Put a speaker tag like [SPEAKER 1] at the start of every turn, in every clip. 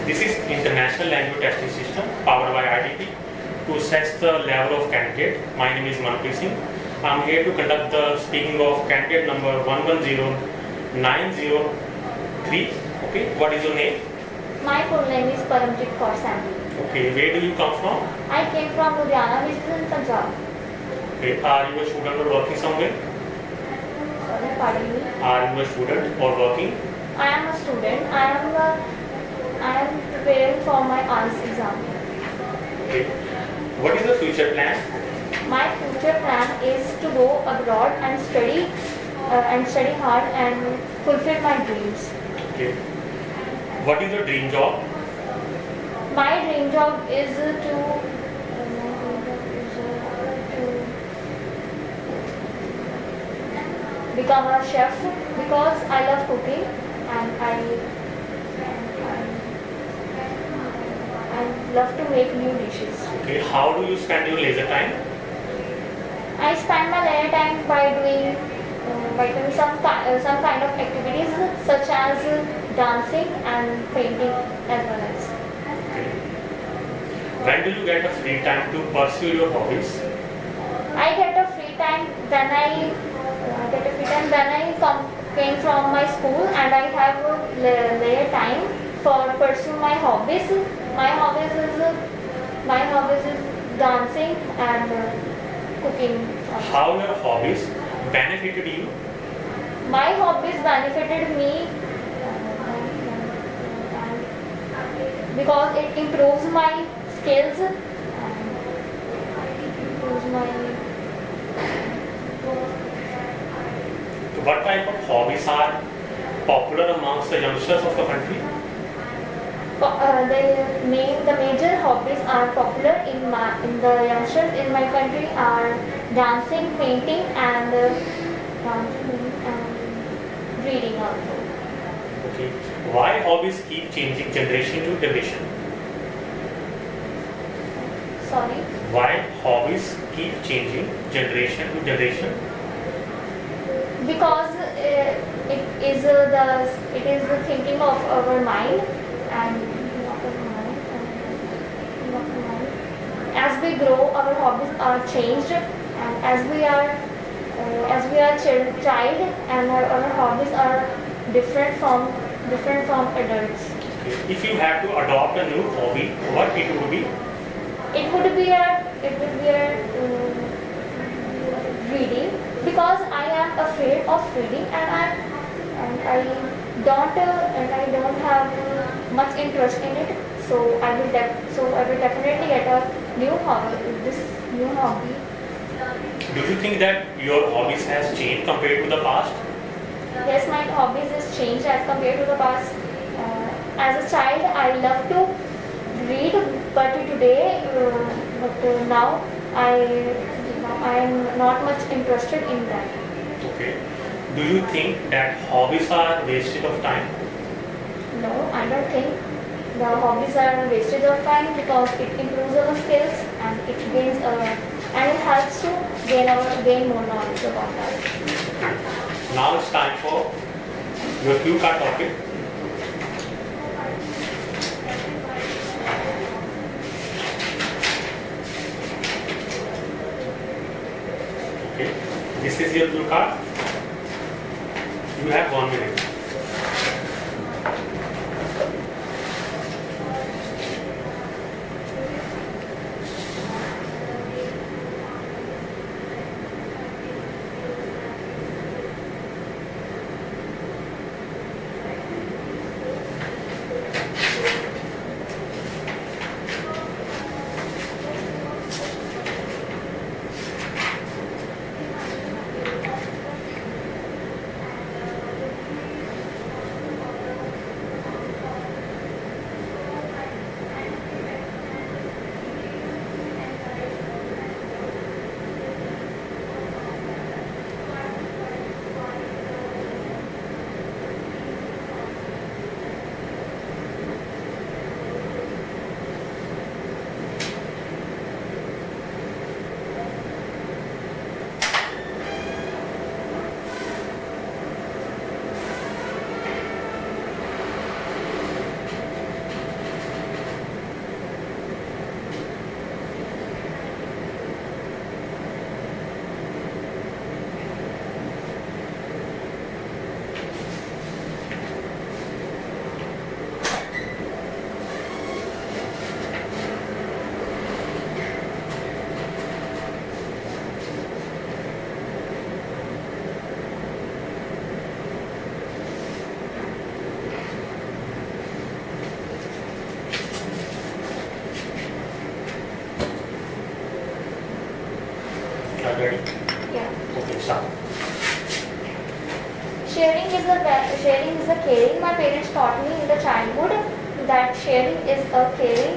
[SPEAKER 1] This is International Language Testing System powered by IDP to assess the level of candidate. My name is Manpreet Singh. I am here to conduct the speaking of candidate number 110903. Okay, what is your name?
[SPEAKER 2] My full name is Paramjit Kaur Sandhu.
[SPEAKER 1] Okay, where do you come from?
[SPEAKER 2] I came from Ludhiana, which is in Punjab.
[SPEAKER 1] Okay, are you a student or working somewhere?
[SPEAKER 2] Sorry, pardon me.
[SPEAKER 1] Are you a student or working?
[SPEAKER 2] I am a student. I am preparing for my ANS exam.
[SPEAKER 1] Okay, what is the future plan?
[SPEAKER 2] My future plan is to go abroad and study hard and fulfill my dreams.
[SPEAKER 1] Okay, what is your dream job?
[SPEAKER 2] My dream job is to become a chef because I love cooking and I love to make new dishes.
[SPEAKER 1] Okay, how do you spend your leisure time?
[SPEAKER 2] I spend my leisure time by doing some kind of activities such as dancing and painting as well as.
[SPEAKER 1] Okay. When do you get a free time to pursue your hobbies?
[SPEAKER 2] I get a free time when I came from my school and I have leisure time for pursue my hobbies. My hobbies is dancing and cooking.
[SPEAKER 1] How your hobbies benefited you?
[SPEAKER 2] My hobbies benefited me because it improves my skills and improves my.
[SPEAKER 1] What type of hobbies are popular amongst the youngsters of the country?
[SPEAKER 2] The major hobbies are popular in the youngsters in my country are dancing, painting, and reading also.
[SPEAKER 1] Okay. Why hobbies keep changing generation to generation?
[SPEAKER 2] Sorry.
[SPEAKER 1] Why hobbies keep changing generation to generation?
[SPEAKER 2] Because it is the thinking of our mind and as we grow our hobbies are changed and as we are child and our hobbies are different from adults.
[SPEAKER 1] Okay. If you have to adopt a new hobby, what it would be?
[SPEAKER 2] It would be reading because I am afraid of reading and I don't have much interest in it. So I will definitely get a new hobby. This new hobby.
[SPEAKER 1] Do you think that your hobbies has changed compared to the past?
[SPEAKER 2] Yes, my hobbies has changed as compared to the past. As a child, I love to read, but now I am not much interested in that.
[SPEAKER 1] Okay. Do you think that hobbies are wasted of time?
[SPEAKER 2] No, I don't think the hobbies are a wastage of time because it improves our skills and it helps to gain more knowledge about that.
[SPEAKER 1] Now it's time for your cue card topic. Okay, this is your cue card. You have 1 minute.
[SPEAKER 2] caring. My parents taught me in the childhood that sharing is a caring,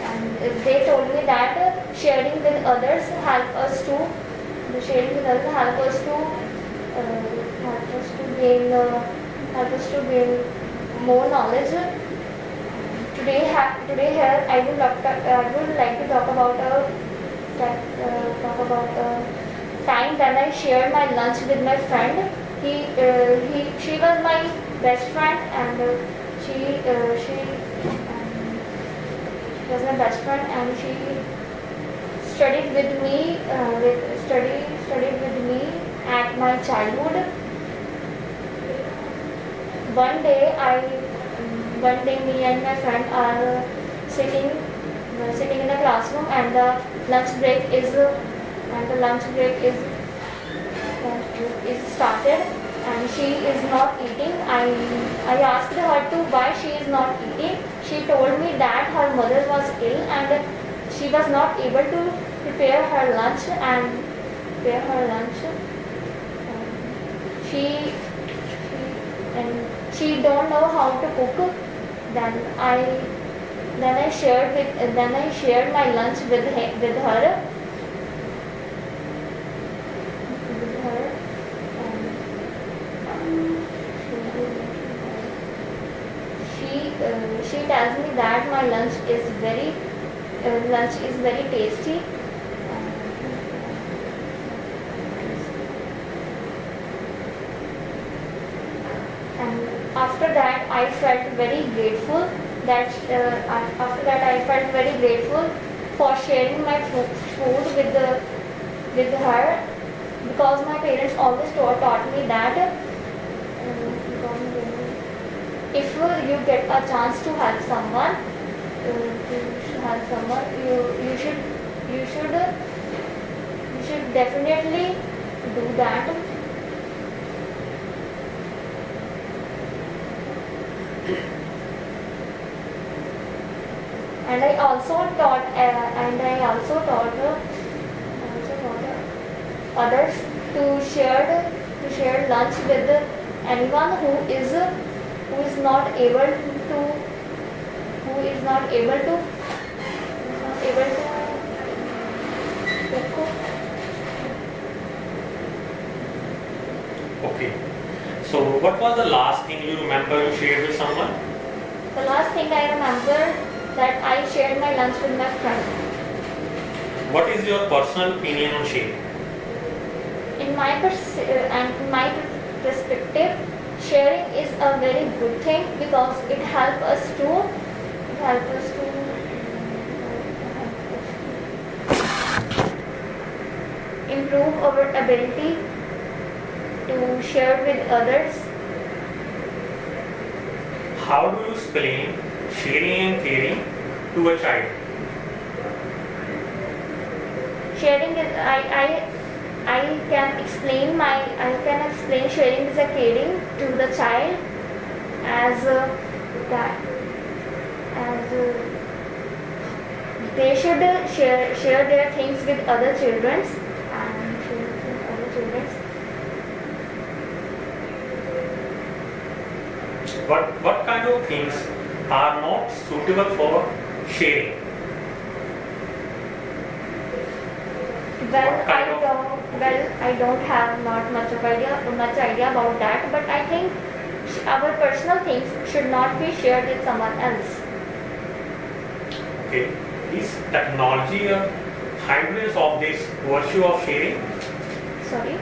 [SPEAKER 2] and they told me that sharing with others help us to gain more knowledge. Today here I would like to talk about a time when I shared my lunch with my friend. She was my best friend, and she was my best friend, and she studied with me studied with me at my childhood. One day me and my friend are sitting in the classroom, and the lunch break is started, and she is not eating. I asked her to why she is not eating. She told me that her mother was ill and she was not able to prepare her lunch. She don't know how to cook. Then I shared my lunch with her. She tells me that my lunch is very tasty. And after that I felt very grateful for sharing my food with her, because my parents always taught me that if you get a chance to help someone, you should definitely do that. And I also taught others to share lunch with anyone who is not able to cook.
[SPEAKER 1] Okay. So what was the last thing you remember you shared with someone?
[SPEAKER 2] The last thing I remember that I shared my lunch with my friend.
[SPEAKER 1] What is your personal opinion on sharing?
[SPEAKER 2] In my perspective, sharing is a very good thing, because it helps us to improve our ability to share with others.
[SPEAKER 1] How do you explain sharing and caring to a child?
[SPEAKER 2] Sharing is I can explain sharing is a caring to the child as they should share their things with other children.
[SPEAKER 1] What kind of things are not suitable for sharing?
[SPEAKER 2] I don't have not much idea about that, but I think our personal things should not be shared with someone else.
[SPEAKER 1] Okay. Is technology a hindrance of this virtue of sharing?
[SPEAKER 2] Sorry?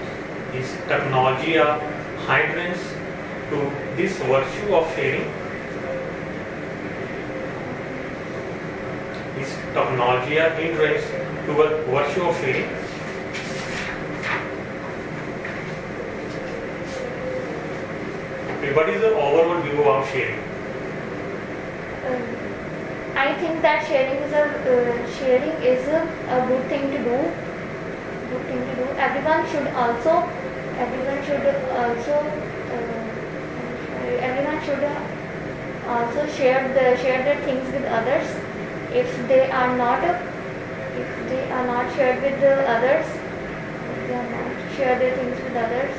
[SPEAKER 1] Is technology a hindrance to this virtue of sharing? Is technology a hindrance to a virtue of sharing? Okay, what is the overall view about sharing?
[SPEAKER 2] I think that sharing is a good thing to do. Everyone should also share their things with others. If they are not shared with the others, if they are not share their things with others,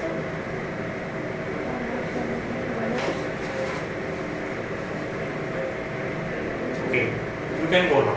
[SPEAKER 1] can go now.